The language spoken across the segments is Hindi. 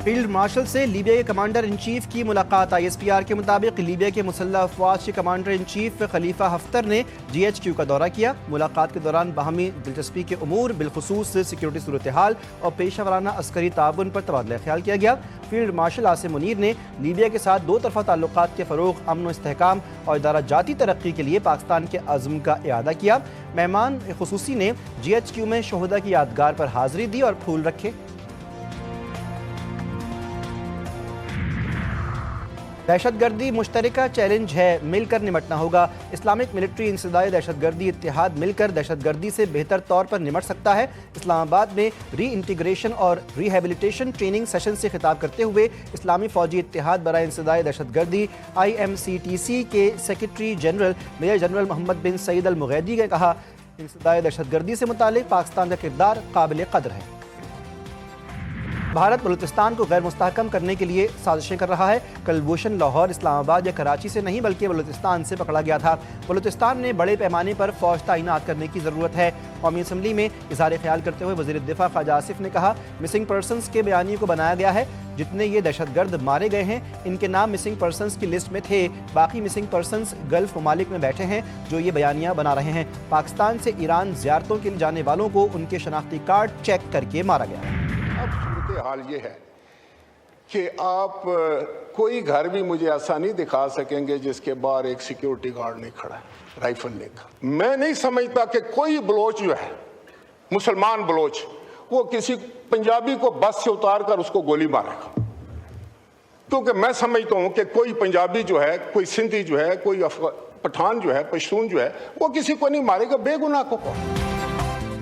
फील्ड मार्शल से लीबिया के कमांडर इन चीफ की मुलाकात। ISPR के मुताबिक लीबिया के मुसल्लह अफवाज के commander in chief Khalifa Haftar ने GHQ का दौरा किया। मुलाकात के दौरान बाहमी दिलचस्पी के उमूर बिलखुसूस सिक्योरिटी सूरत हाल और पेशा वराना अस्करी ताउन पर तबादला ख्याल किया गया। फील्ड मार्शल आसिम मुनीर ने लीबिया के साथ दो तरफा ताल्लुकात के फ़रोग़, अमन व इस्तेहकाम और इदारा जाती तरक्की के लिए पाकिस्तान के अज़्म का इआदा किया। मेहमान खुसूसी ने GHQ में शोहदा की यादगार पर हाज़िरी दी और फूल रखे। दहशतगर्दी मुश्तरका चैलेंज है, मिलकर निमटना होगा। इस्लामिक मिलिट्री इंसदाई दहशतगर्दी इत्तेहाद मिलकर दहशतगर्दी से बेहतर तौर पर निमट सकता है। इस्लामाबाद में री इंटीग्रेशन और रिहेबिलिटेशन ट्रेनिंग सेशन से खिताब करते हुए इस्लामी फ़ौजी इत्तेहाद बराए इंसदाई दहशतगर्दी IMCTC के secretary general major general Mohammed bin Saeed al Moghedi ने कहा, इंसदाई दहशतगर्दी से मुतालिक पाकिस्तान का किरदार काबिल कदर है। भारत बलूचिस्तान को गैर मुस्तहकम करने के लिए साजिशें कर रहा है। कुलभूषण लाहौर, इस्लामाबाद या कराची से नहीं बल्कि बलूचिस्तान से पकड़ा गया था। बलूचिस्तान में बड़े पैमाने पर फौज तैनात करने की ज़रूरत है। कौमी असम्बली में इज़हार ख्याल करते हुए वज़ीर दिफ़ा ख्वाजा आसिफ ने कहा, मिसिंग पर्सनस के बयानी को बनाया गया है। जितने ये दहशतगर्द मारे गए हैं इनके नाम मिसिंग पर्सनस की लिस्ट में थे। बाकी मिसिंग पर्सनस गल्फ ममालिक में बैठे हैं जो ये बयानियाँ बना रहे हैं। पाकिस्तान से ईरान ज़ियारतों के लिए जाने वालों को उनके शनाख्ती कार्ड चेक करके मारा गया। हाल ये है कि आप कोई घर भी मुझे ऐसा नहीं दिखा सकेंगे जिसके बाहर एक सिक्योरिटी गार्ड नहीं खड़ा है राइफल लेकर। मैं नहीं समझता कि कोई बलोच जो है, मुसलमान बलोच, वो किसी पंजाबी को बस से उतार कर उसको गोली मारेगा। क्योंकि मैं समझता हूं कि कोई पंजाबी जो है, कोई सिंधी जो है, कोई पठान जो है, पश्तून जो है, वो किसी को नहीं मारेगा बेगुनाह को।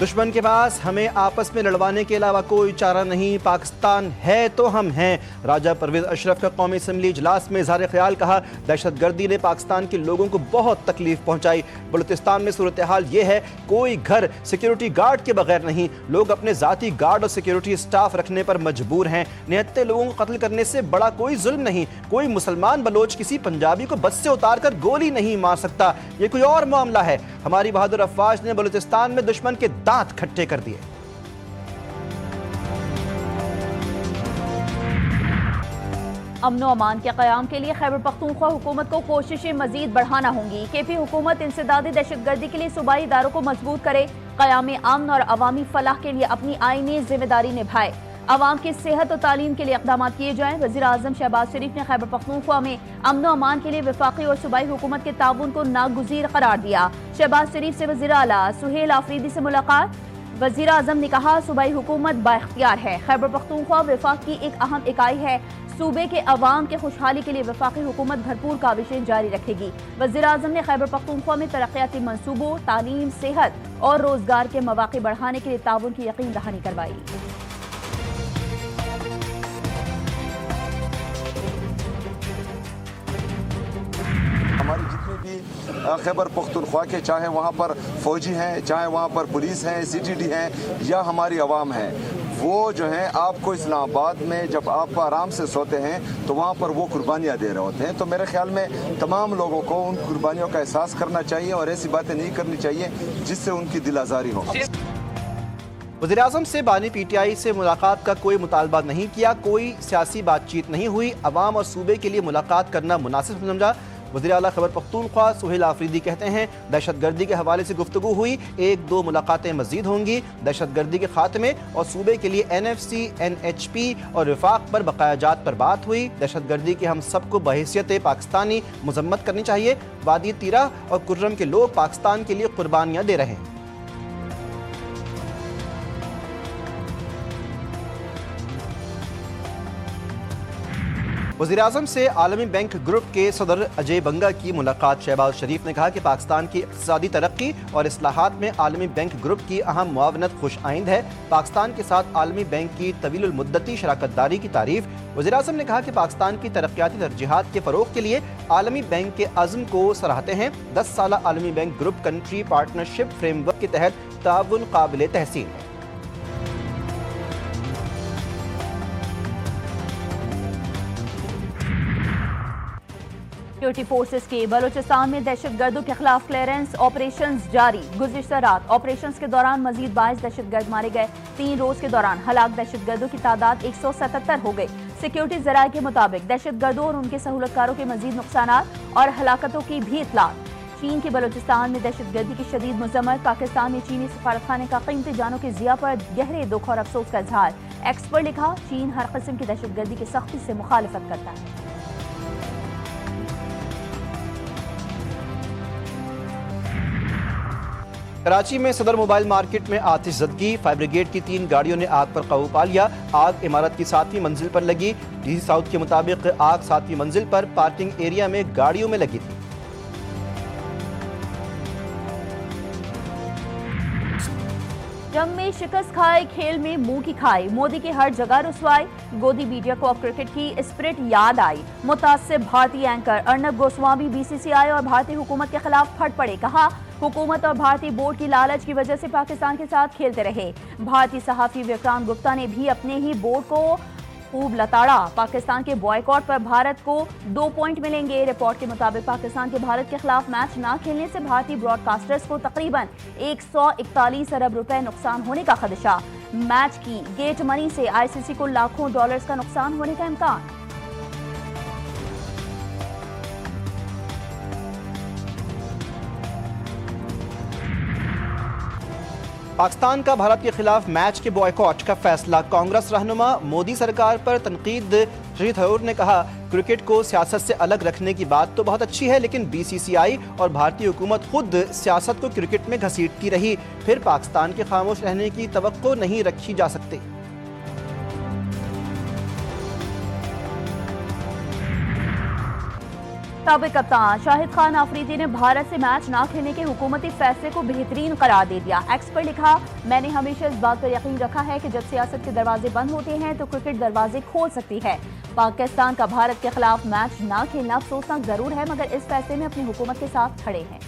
दुश्मन के पास हमें आपस में लड़वाने के अलावा कोई चारा नहीं। पाकिस्तान है तो हम हैं। राजा परवेज अशरफ का कौमी असम्बली इजलास में इज़हार ख्याल कहा, दहशतगर्दी ने पाकिस्तान के लोगों को बहुत तकलीफ पहुंचाई। बलूचिस्तान में सूरत हाल ये है, कोई घर सिक्योरिटी गार्ड के बगैर नहीं। लोग अपने ज़ाती गार्ड और सिक्योरिटी स्टाफ रखने पर मजबूर हैं। निहत्ते लोगों को कत्ल करने से बड़ा कोई जुल्म नहीं। कोई मुसलमान बलोच किसी पंजाबी को बस से उतार कर गोली नहीं मार सकता। ये कोई और मामला है। हमारी बहादुर अफवाज ने बलूचिस्तान में दुश्मन के दांत खट्टे कर दिए। अमन अमान के क़याम के लिए खैबर पख्तूनख्वा हुकूमत को कोशिशें मजीद बढ़ाना होंगी। KP हुकूमत इंसदादी दहशतगर्दी के लिए सूबाई इदारों को मजबूत करे, क़याम अमन और अवामी फलाह के लिए अपनी आईनी जिम्मेदारी निभाए, अवाम की सेहत और तालीम के लिए इक़दाम किए जाएं। वज़ीर आज़म शहबाज शरीफ ने खैबर पख्तूनख्वा में अमन अमान के लिए वफाकी और सूबाई हुकूमत के ताउन को नागुज़ीर करार दिया। शहबाज शरीफ से वज़ीर आला सुहेल आफरीदी से मुलाकात। वज़ीर आज़म ने कहा, सूबाई हुकूमत बाइख्तियार है। खैबर पख्तूनख्वा वफाक की एक अहम इकाई है। सूबे के अवाम के खुशहाली के लिए वफाकी हुकूमत भरपूर काविशें जारी रखेगी। वज़ीर आज़म ने खैबर पख्तूनख्वा में तरक्याती मंसूबों, तालीम, सेहत और रोजगार के मौक़े बढ़ाने के लिए ताउन की यकीन दहानी करवाई। हमारी जितनी भी खैबर पख्तूनख्वा के, चाहे वहाँ पर फौजी हैं, चाहे वहाँ पर पुलिस हैं, CTD हैं या हमारी आवाम है, वो जो है आपको इस्लामाबाद में जब आप आराम से सोते हैं तो वहाँ पर वो कुर्बानियाँ दे रहे होते हैं। तो मेरे ख्याल में तमाम लोगों को उन कुर्बानियों का एहसास करना चाहिए और ऐसी बातें नहीं करनी चाहिए जिससे उनकी दिल आज़ारी हो। वज़ीर आज़म से बानी PTI से मुलाकात का कोई मुतालबा नहीं किया, कोई सियासी बातचीत नहीं हुई। अवाम और सूबे के लिए मुलाकात करना मुनासिब समझा। वज़ीर आला खैबर पख्तूनख्वा सुहेल आफरीदी कहते हैं, दहशतगर्दी के हवाले से गुफ्तगू हुई, 1-2 मुलाकातें मजीद होंगी। दहशतगर्दी के खात्मे और सूबे के लिए NFC, NHP और वफाक पर बकायाजात पर बात हुई। दहशतगर्दी के हम सबको बहैसियत पाकिस्तानी मजम्मत करनी चाहिए। वादी तीरा और कुर्रम के लोग पाकिस्तान के लिए कुर्बानियाँ दे रहे हैं। वज़ीर आज़म से आलमी बैंक ग्रुप के सदर अजय बंगा की मुलाकात। शहबाज शरीफ ने कहा कि पाकिस्तान की इक़्तिसादी तरक्की और इस्लाहात में आलमी बैंक ग्रुप की अहम मुआवनत खुश आइंद है। पाकिस्तान के साथ आलमी बैंक की तवीलुल मुद्दती शराकत दारी की तारीफ। वज़ीर आज़म ने कहा कि पाकिस्तान की तरक्याती तरजीहात के फ़रोग़ के लिए आलमी बैंक के अज़्म को सराहते हैं। 10 साला आलमी bank group country partnership framework के तहत ताउन काबिल तहसीन है। सिक्योरिटी फोर्सेस के बलूचिस्तान में दहशतगर्दों के खिलाफ क्लियरेंस ऑपरेशंस जारी। गुज़िश्ता रात ऑपरेशंस के दौरान मजीद 22 दहशतगर्द मारे गए। 3 रोज के दौरान हलाक दहशतगर्दों की तादाद 177 हो गई। सिक्योरिटी जराये के मुताबिक दहशतगर्दों और उनके सहूलतकारों के मजीद नुकसान और हलाकतों की भी इतला। चीन के बलूचिस्तान में दहशतगर्दी की शदीद मजम्मत। पाकिस्तान में चीनी सफारतखाने का कीमती जानों की ज़िया पर गहरे दुख और अफसोस का इजहार। एक्स पर लिखा, चीन हर किस्म की दहशतगर्दी की सख्ती से मुखालफत करता है। कराची में सदर मोबाइल मार्केट में आतिशज़दगी। फायर ब्रिगेड की 3 गाड़ियों ने आग पर काबू पा लिया। आग इमारत की 7वीं मंजिल पर लगी। डीसी साउथ के मुताबिक आग 7वीं मंजिल पर पार्किंग एरिया में गाड़ियों में लगी थी। जंग में शिकस्त खाए, खेल में मुंह की खाई। मोदी के हर जगह रुसवाई। गोदी मीडिया को अब क्रिकेट की स्पिरिट याद आई। मुतासिब भारतीय एंकर अर्नब गोस्वामी बीसीसीआई और भारतीय हुकूमत के खिलाफ फट पड़े। कहा, हुकूमत और भारतीय बोर्ड की लालच की वजह से पाकिस्तान के साथ खेलते रहे। भारतीय सहाफी विक्रांत गुप्ता ने भी अपने ही बोर्ड को खूब लताड़ा। पाकिस्तान के बॉयकॉट पर भारत को 2 पॉइंट मिलेंगे। रिपोर्ट के मुताबिक पाकिस्तान के भारत के खिलाफ मैच न खेलने से भारतीय ब्रॉडकास्टर्स को तकरीबन 141 अरब रुपए नुकसान होने का खदशा। मैच की गेट मनी से आईसीसी को लाखों डॉलर्स का नुकसान होने का इम्कान। पाकिस्तान का भारत के खिलाफ मैच के बॉयकॉट का फैसला। कांग्रेस रहनुमा मोदी सरकार पर तनकीद। शशि थरूर ने कहा, क्रिकेट को सियासत से अलग रखने की बात तो बहुत अच्छी है, लेकिन बीसीसीआई और भारतीय हुकूमत खुद सियासत को क्रिकेट में घसीटती रही, फिर पाकिस्तान के खामोश रहने की तवक्को नहीं रखी जा सकती। साबिक कप्तान शाहिद खान अफरीदी ने भारत से मैच न खेलने के हुकूमती फैसले को बेहतरीन करार दे दिया। एक्स पर लिखा, मैंने हमेशा इस बात पर यकीन रखा है कि जब सियासत के दरवाजे बंद होते हैं तो क्रिकेट दरवाजे खोल सकती है। पाकिस्तान का भारत के खिलाफ मैच न खेलना अफसोसनाक जरूर है, मगर इस फैसले में अपनी हुकूमत के साथ खड़े हैं।